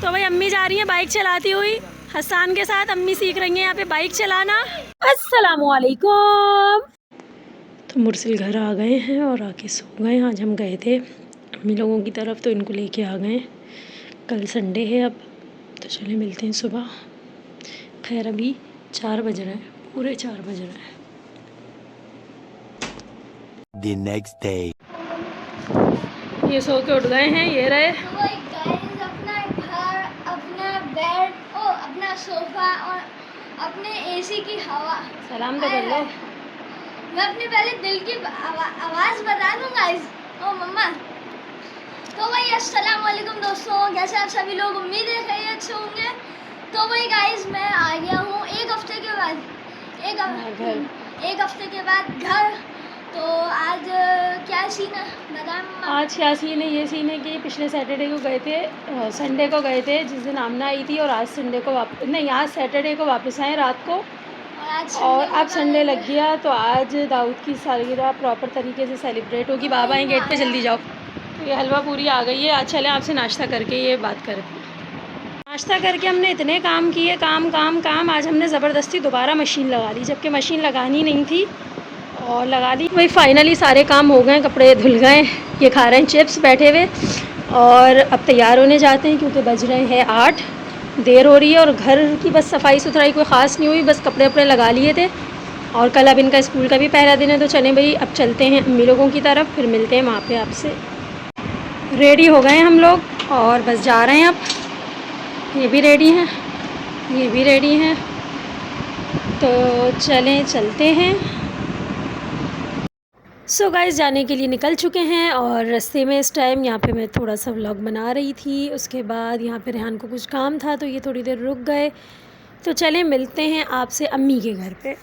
तो भाई अम्मी जा रही हैं बाइक चलाती हुई हसन के साथ। अम्मी सीख रही हैं यहाँ पे बाइक चलाना। अस्सलामुअलैकुम। तो मुरसिल घर आ गए हैं और आके सो गए। आज हम गए थे अम्मी लोगों की तरफ, तो इनको लेके आ गए। कल संडे है अब, तो चले मिलते हैं सुबह। खैर अभी 4 बज रहे हैं, पूरे 4 बज रहे हैं। The next day. ये सो के उठ गए हैं, ये रहे। अपना घर, अपना बेड और अपना सोफा और अपने एसी की हवा। सलाम तो कर लो। मैं अपने पहले दिल की आवाज़ बता दूंगा। ओ मम्मा। तो भाई अस्सलाम वालेकुम दोस्तों, कैसे आप सभी लोग? उम्मीद है खैरियत से होंगे। तो भाई गाइस मैं आ गया हूँ एक हफ्ते के बाद, एक हफ्ते के बाद घर। तो आज क्या सीन है बताएं? आज क्या सीन है? ये सीन है कि पिछले सैटरडे को गए थे, संडे को गए थे जिस दिन आमना आई थी, और आज संडे को आज सैटरडे को वापस आए रात को, और अब संडे लग गया। तो आज दाऊद की सालगिरह प्रॉपर तरीके से सेलिब्रेट होगी। बाबा आए गेट पे, जल्दी जाओ। तो ये हलवा पूरी आ गई है। आज चले आपसे नाश्ता करके ये बात करते हैं। नाश्ता करके हमने इतने काम किए, काम। आज हमने ज़बरदस्ती दोबारा मशीन लगा ली, जबकि मशीन लगानी नहीं थी, और लगा ली। भाई फाइनली सारे काम हो गए, कपड़े धुल गए। ये खा रहे हैं चिप्स बैठे हुए, और अब तैयार होने जाते हैं क्योंकि बज रहे हैं 8, देर हो रही है। और घर की बस सफाई सुथराई कोई ख़ास नहीं हुई, बस कपड़े वपड़े लगा लिए थे। और कल अब इनका स्कूल का भी पहला दिन है, तो चलें भाई अब चलते हैं अम्मी लोगों की तरफ, फिर मिलते हैं वहाँ पे आपसे। रेडी हो गए हम लोग और बस जा रहे हैं अब। ये भी रेडी हैं, ये भी रेडी हैं, तो चलते हैं। सो गाइस जाने के लिए निकल चुके हैं, और रास्ते में इस टाइम यहाँ पे मैं थोड़ा सा व्लॉग बना रही थी। उसके बाद यहाँ पे रेहान को कुछ काम था, तो ये थोड़ी देर रुक गए। तो चलें मिलते हैं आपसे अम्मी के घर पे।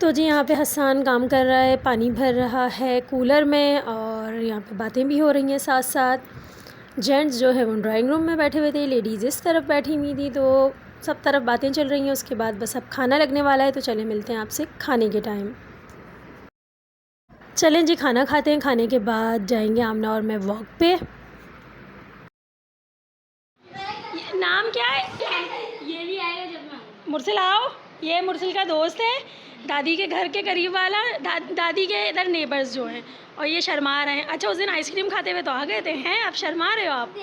तो जी यहाँ पे हसन काम कर रहा है, पानी भर रहा है कूलर में, और यहाँ पे बातें भी हो रही हैं साथ साथ। जेंट्स जो है वो ड्राइंग रूम में बैठे हुए थे, लेडीज़ इस तरफ बैठी हुई थी, तो सब तरफ बातें चल रही हैं। उसके बाद बस अब खाना लगने वाला है, तो चलें मिलते हैं आपसे खाने के टाइम। चलें जी खाना खाते हैं, खाने के बाद जाएंगे आमना और मैं वॉक पे। नाम क्या है? ये भी आएगा जब मैं। मुरसिल आओ, ये मुरसिल का दोस्त है, दादी के घर के करीब वाला, दादी के इधर नेबर्स जो हैं, और ये शर्मा रहे हैं। अच्छा उस दिन आइसक्रीम खाते हुए तो आ गए थे, हैं आप शर्मा रहे हो? आप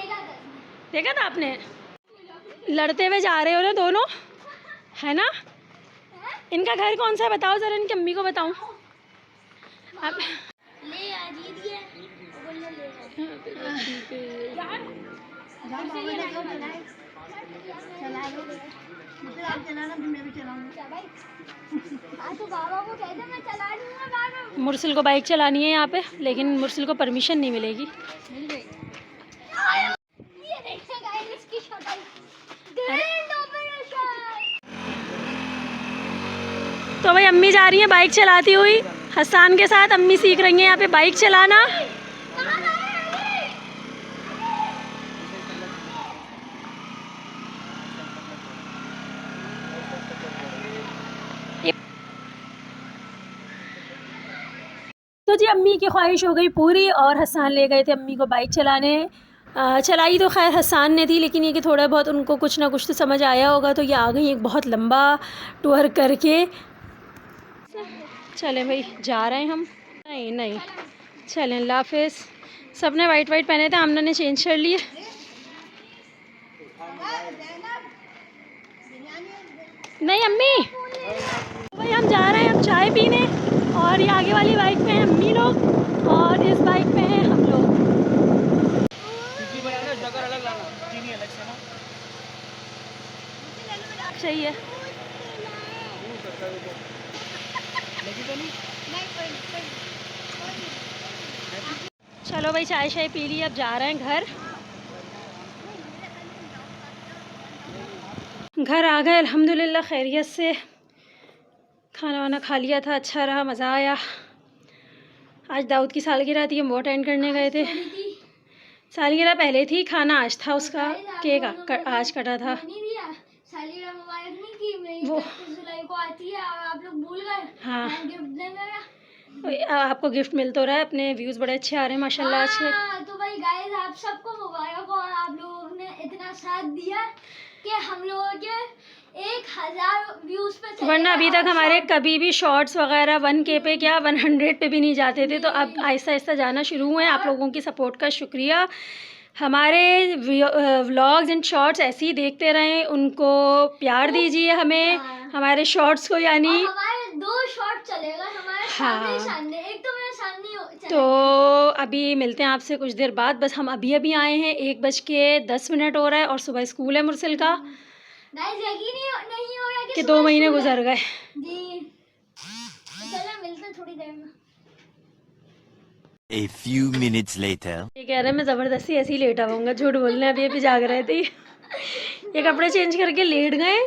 देखा था आपने? लड़ते हुए जा रहे हो ना दोनों, है ना? इनका घर कौन सा है बताओ ज़रा, इनकी अम्मी को बताऊं। अब मुरसिल को बाइक चलानी है यहाँ पे, लेकिन मुरसिल को परमिशन नहीं मिलेगी। तो भाई अम्मी जा रही हैं बाइक चलाती हुई हसन के साथ। अम्मी सीख रही हैं यहाँ पे बाइक चलाना। तो जी अम्मी की ख्वाहिश हो गई पूरी, और हसन ले गए थे अम्मी को बाइक चलाने। चलाई तो खैर हसन ने थी, लेकिन ये कि थोड़ा बहुत उनको कुछ ना कुछ तो समझ आया होगा, तो ये आ गई एक बहुत लंबा टूर करके। चलें भाई जा रहे हैं हम। नहीं चलें, अल्लाह हाफिज़। सब ने वाइट पहने थे, आमना ने चेंज कर लिए। नहीं अम्मी, भाई हम जा रहे हैं अब चाय पीने, और ये आगे वाली बाइक पे हैं अम्मी लोग, और इस बाइक पे हैं हम लोग। सही है। चलो भाई चाय शाय पी ली, अब जा रहे हैं घर। घर आ गए अल्हम्दुलिल्लाह खैरियत से। खाना वाना खा लिया था, अच्छा रहा, मज़ा आया। आज दाऊद की सालगिरह थी, हम वो अटेंड करने गए थे। सालगिरह पहले थी, खाना आज था उसका, केक आज कटा था। सालगिरह मुबारक नहीं की, वो जुलाई को आती है और आप लोग भूल गए। हाँ गिफ्ट देने आपको गिफ्ट मिल तो रहा है, अपने व्यूज़ बड़े अच्छे आ रहे हैं माशाल्लाह आज के। तो भाई गाइस आप सबको मुबारक हो, और आप लोगों ने इतना साथ दिया कि हम लोगों के 1000 व्यूज पे चले वरना अभी गए। तक हमारे कभी भी शॉर्ट्स वगैरह 1K पे क्या 100 पे भी नहीं जाते थे, तो अब आहिस्ता आहिस्ता जाना शुरू हुए हैं। आप लोगों की सपोर्ट का शुक्रिया। हमारे व्लॉग्स एंड शॉर्ट्स ऐसे ही देखते रहें, उनको प्यार दीजिए हमें, हमारे शॉर्ट्स को, यानी और हमारे 2 शॉट चलेगा हमारे हाँ। सामने, एक तो मेरे सामने तो अभी मिलते हैं आपसे कुछ देर बाद। बस हम अभी अभी आए हैं, 1:10 हो रहा है और सुबह स्कूल है मुरसिल का। यकीन नहीं हो रहा कि 2 महीने स्कूल है। गुजर गए। जी तो चलो मिलते हैं थोड़ी देर में। A few minutes later. ये कह रहे हैं मैं ज़बरदस्ती ऐसे ही लेटा आऊँगा, झूठ बोलने अभी अभी जाग रहे थे। ये कपड़े चेंज करके लेट गए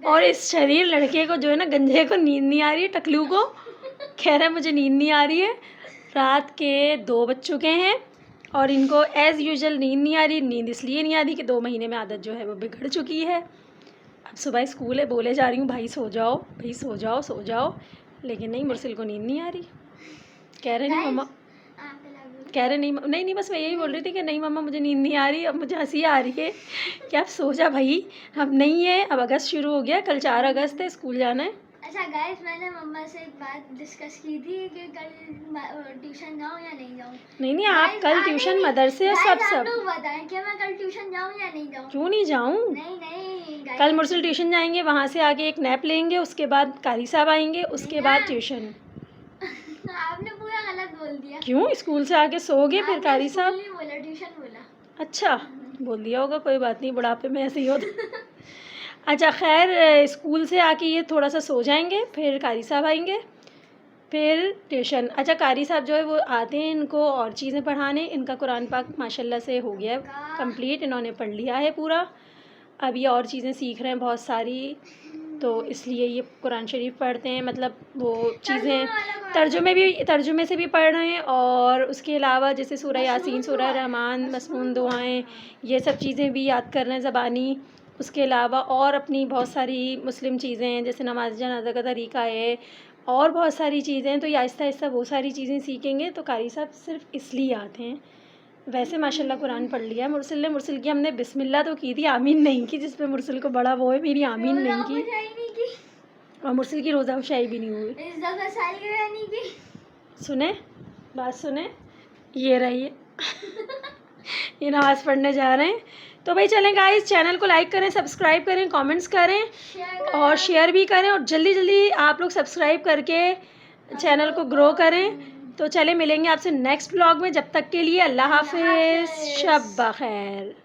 और इस शरीर लड़के को जो है ना, गंजे को नींद नहीं आ रही है, टकलू को कह रहा है मुझे नींद नहीं आ रही है। रात के 2 बज चुके हैं और इनको एज़ यूजुअल नींद नहीं आ रही। नींद इसलिए नहीं आ रही कि 2 महीने में आदत जो है वो बिगड़ चुकी है। अब सुबह स्कूल है, बोले जा रही हूँ भाई सो जाओ, भाई सो जाओ सो जाओ, लेकिन नहीं, मुरसिल को नींद नहीं आ रही। कह रहे नहीं मम्मा, कह रहे नहीं बस मैं यही बोल रही थी कि नहीं मम्मा मुझे नींद नहीं आ रही। अब मुझे हंसी आ रही है कि अब सो जा भाई, अब नहीं है, अब अगस्त शुरू हो गया, कल 4 अगस्त है, स्कूल जाना है। अच्छा गाइस, मैंने मम्मा से एक बात डिस्कस की थी कि कल ट्यूशन जाऊँ या नहीं जाऊँ। नहीं आप कल ट्यूशन मदरसे और सब लोग बताएं कि मैं कल ट्यूशन जाऊँ या नहीं जाऊँ। क्यों नहीं जाऊँ? नहीं कल मुरसिल ट्यूशन जाएंगे, वहाँ से आके एक नैप लेंगे, उसके बाद कारी साहब आएंगे, उसके बाद ट्यूशन। आपने पूरा गलत बोल दिया। क्यों? स्कूल से आके सोओगे फिर कारी साहब? बोला ट्यूशन बोला। अच्छा बोल दिया होगा, कोई बात नहीं, बुढ़ापे में ऐसे ही होता। अच्छा खैर, स्कूल से आके ये थोड़ा सा सो जाएंगे, फिर कारी साहब आएंगे, फिर ट्यूशन। अच्छा कारी साहब जो है वो आते हैं इनको और चीज़ें पढ़ाने। इनका कुरान पाक माशाल्लाह से हो गया कंप्लीट, इन्होंने पढ़ लिया है पूरा। अब ये और चीज़ें सीख रहे हैं बहुत सारी, तो इसलिए ये कुरान शरीफ पढ़ते हैं, मतलब वो चीज़ें तर्जुमे से भी पढ़ रहे हैं, और उसके अलावा जैसे सूरह यासीन, सूरह रहमान, मसनून दुआएं, ये सब चीज़ें भी याद कर रहे हैं ज़बानी। उसके अलावा और अपनी बहुत सारी मुस्लिम चीज़ें हैं, जैसे नमाज जनाजा का तरीका है और बहुत सारी चीज़ें हैं। तो ये आहिस्ता आहिस्ता वो सारी चीज़ें सीखेंगे। तो कारी साहब सिर्फ इसलिए आते हैं। वैसे माशाल्लाह कुरान पढ़ लिया मुरसिल ने। मुरसिल की हमने बिस्मिल्लाह तो की थी, आमीन नहीं की, जिस पे मुरसिल को बड़ा वो है, मेरी आमीन नहीं की, और मुरसिल की रोज़ा शाही भी नहीं हुई। सुने बात, सुने ये रही ये नमाज़ पढ़ने जा रहे हैं। तो भाई चलें गाइस, चैनल को लाइक करें, सब्सक्राइब करें, कमेंट्स करें और शेयर भी करें, और जल्दी जल्दी आप लोग सब्सक्राइब करके चैनल को ग्रो करें। तो चले मिलेंगे आपसे नेक्स्ट व्लॉग में, जब तक के लिए अल्लाह हाफिज़, शब बखैर।